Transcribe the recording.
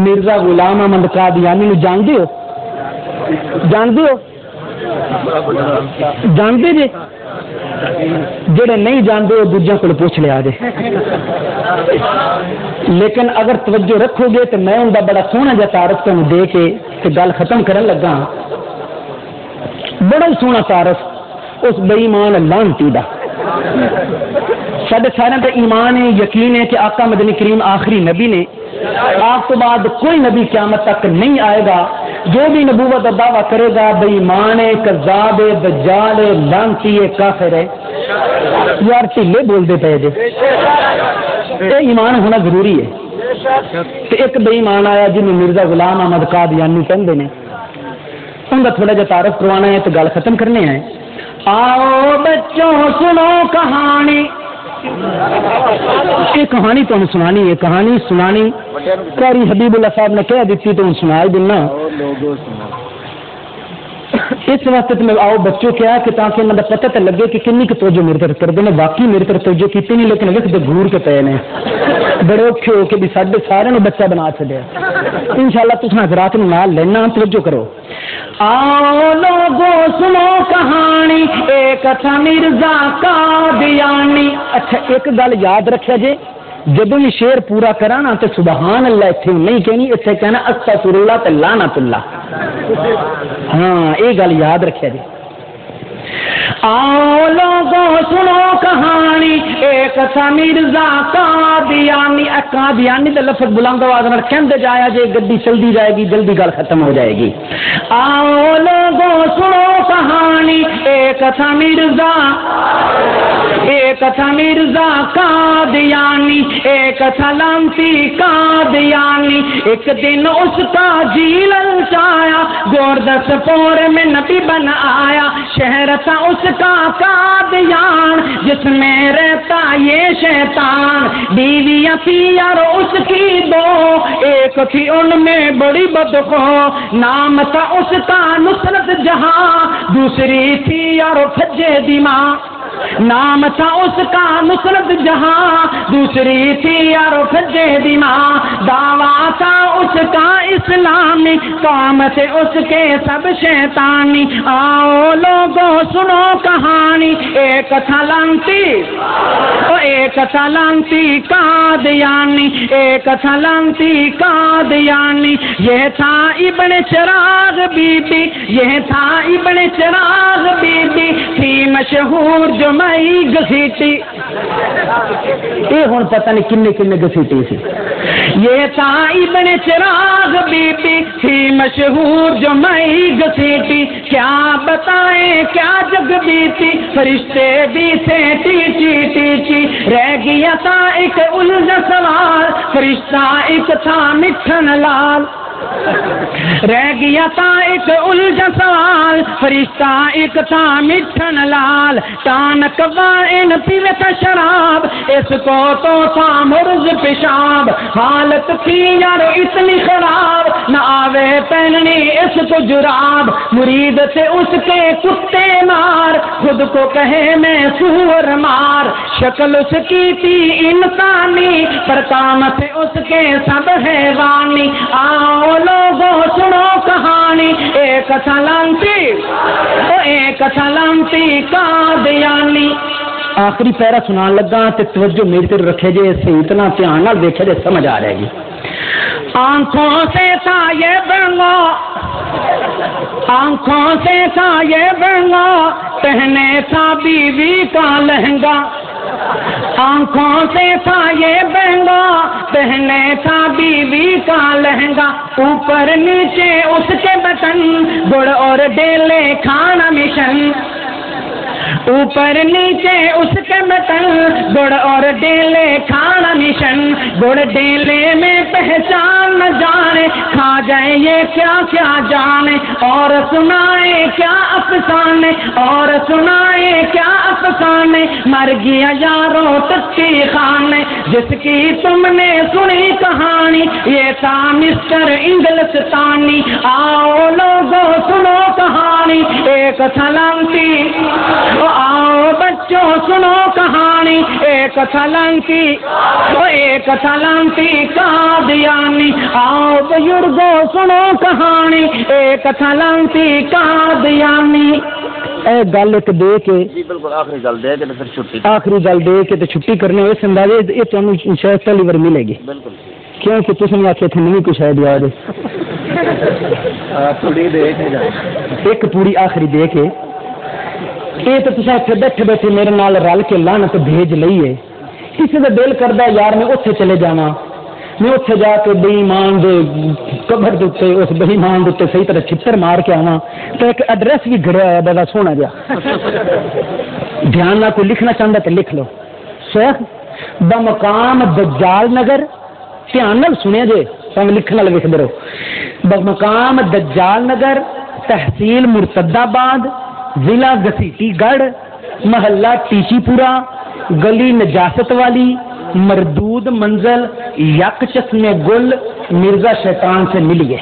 مرزا غلام احمد قادیانی نو جانتے ہو؟ جانتے ہو؟ جانتے جی؟ جڑے نہیں جانتے وہ دوجیاں کو پوچھ لیا جے. لیکن اگر توجہ رکھو گے تو میں ان کا بڑا سونا جا تعارف تمہیں دے کے گل ختم کرن لگا. بڑا سونا تعارف اس بے ایمان لعنتی دا. سارے سارے کا ایمان ہے، یقین ہے کہ آقا مدنی کریم آخری نبی نے. آپ تو بعد کوئی نبی قیامت تک نہیں آئے گا. جو بھی نبوت کا دعویٰ کرے گا بے ایمان ہے، کذاب ہے، دجال ہے، لعنتی ہے، کافر ہے. یار ٹھلے بولتے پے جے. یہ ایمان ہونا ضروری ہے. ایک بے ایمان آیا جنہوں مرزا غلام احمد قادیانی کہتے ہیں، ان کا تھوڑا جا تعارف کروانا ہے تو گل ختم کرنے ہیں. آؤ بچوں سنو کہانی. یہ کہانی تمہیں سنانی ہے، کہانی سنانی قاری حبیب اللہ صاحب نے کہہ دیتی تو سنا ہی دینا. اس واسطے تو میں آؤ بچوں کیا کہ تاکہ انہوں کا پتہ تو لگے کہ کنی کی توجہ میرے طرف کرتے ہیں. واقعی میرے طرف توجہ کی نہیں، لیکن لکھتے گور کے پے نے بڑے اوکھے ہو کے بھی سارے سارے بچہ بنا چڑیا. ان شاء اللہ تصا حضرات نال لینا، توجہ کرو. آؤ لوگو سنو کہانی ایک تھا مرزا قادیانی. اچھا ایک گل یاد رکھا جے، جب بھی شعر پورا کرا نا تو سبحان اللہ اتنے نہیں کہنی، اتنے کہنا استغفر اللہ تے لعنت اللہ. ہاں یہ گل یاد رکھا جی. آؤ لوگوں سنو کہانی ایک تھا مرزا قادیانی. قادیانی کا لفظ بلند آواز میں کہتے جایا جے، گڈی چلتی جائے گی، جلدی گل ختم ہو جائے گی. آؤ لوگوں سنو کہانی ایک تھا مرزا، ایک تھا مرزا قادیانی، ایک تھا لعنتی قادیانی. ایک دن اس کا جی للچایا، گوردس پور میں نبی بن آیا. شہر تھا اس کا قادیان، جس میں رہتا یہ شیطان. بیویاں تھی یار اس کی دو، ایک تھی ان میں بڑی بدخو. نام تھا اس کا نصرت جہاں، دوسری تھی یار فجے دی ماں. نام تھا اس کا نصرت جہاں، دوسری تھی یار فجے دی ماں. دعویٰ تھا اس کا اسلامی، کام تھے اس کے سب شیطانی. آؤ لوگوں سنو کہانی ایک تھا لعنتی، ایک تھا لعنتی قادیانی، ایک تھا لعنتی قادیانی. یہ تھا ابن چراغ بی بی، یہ تھا ابن چراغ بی بی، تھی مشہور جو مئی گھسیٹی. یہ ہوں پتہ نہیں کنے کنے گھسیٹی سی. یہ تھا ابن چراغ بی بی، تھی مشہور جو مئی گھسیٹی. کیا بتائیں کیا جگ بیتی، فرشتے بھی تھے ٹیچی ٹیچی. رہ گیا تھا ایک الجھا سوال، فرشتہ ایک تھا مٹھن لال. رہ گیا تھا ایک الجھا سوال، فرشتہ ایک تھا مٹھن لال. ٹان قوائن پیوے تھا شراب، اس کو تو تھا مرز پیشاب. حالت تھی یار اتنی خراب، نہ آوے پہننی اس کو جراب. مرید تھے اس کے کتے مار، خود کو کہے میں سور مار. شکل اس کی تھی انسانی، پر کام تھے اس کے سب حیوانی. آؤ لوگوں سنو کہانی ایک تھا لعنتی، ایک تھا لعنتی قادیانی. آخری پیرا سنان لگا تے توجہ میری طرف رکھے جے، اسے اتنا دھیان نال دیکھے جے سمجھ آ رہے گی. آنکھوں سے تھا یہ بنگا، آنکھوں سے تھا یہ بنگا، پہنے تھا بیوی کا لہنگا. آنکھوں سے تھا یہ بہنگا، پہنے تھا بیوی کا لہنگا. اوپر نیچے اس کے بٹن، گڑ اور ڈیلے کھانا مشن. اوپر نیچے اس کے بٹن، گڑ اور ڈیلے کھانا مشن. گڑ ڈیلے میں پہچان نہ جانے، کھا جائے یہ کیا کیا جانے. اور سنائے کیا افسانے، اور سنائے کیا افسانے. مر گیا یارو تکی خانے، جس کی تم نے سنی کہانی، یہ تھا مسٹر انگلستانی. آؤ لوگوں سنو کہانی ایک تھا لعنتی، آؤ بچوں سنو کہانی ایک تھا لانتی قادیانی آؤ بزرگوں سنو کہانی ایک تھا لانتی قادیانی اے گل ایک دے کے جی بالکل آخری گل دے کے پھر چھٹی چھٹی کرنے اس اندازے یہ تمہیں شاید پہلی بار ملے گی بالکل کیونکہ تم نے آخیا تھا نہیں کچھ شاید یاد ایک پوری آخری دے کے یہ تو تصا اتنے بیٹھے بیٹھے میرے نال رل کے لعنت بھیج لئی ہے کسی کا دل کرتا یار میں اتنے چلے جانا میں اتنے جا کے بے ایمان دے قبر دے اس بے ایمان دے صحیح طرح چھتر مار کے آواں تو ایک ایڈریس بھی گھڑیا ہوا بڑا سونا جا دھیان نہ کوئی لکھنا چاہتا تو لکھ لو شیخ بمقام دجال نگر دھیان نال سنیا جے لکھن والے لکھ دو بمقام دجال نگر تحصیل مرتد آباد ضلع گسیٹی گڑھ محلہ ٹیچی پورا گلی نجاست والی مردود منزل یک چشمے گل مرزا شیطان سے ملیے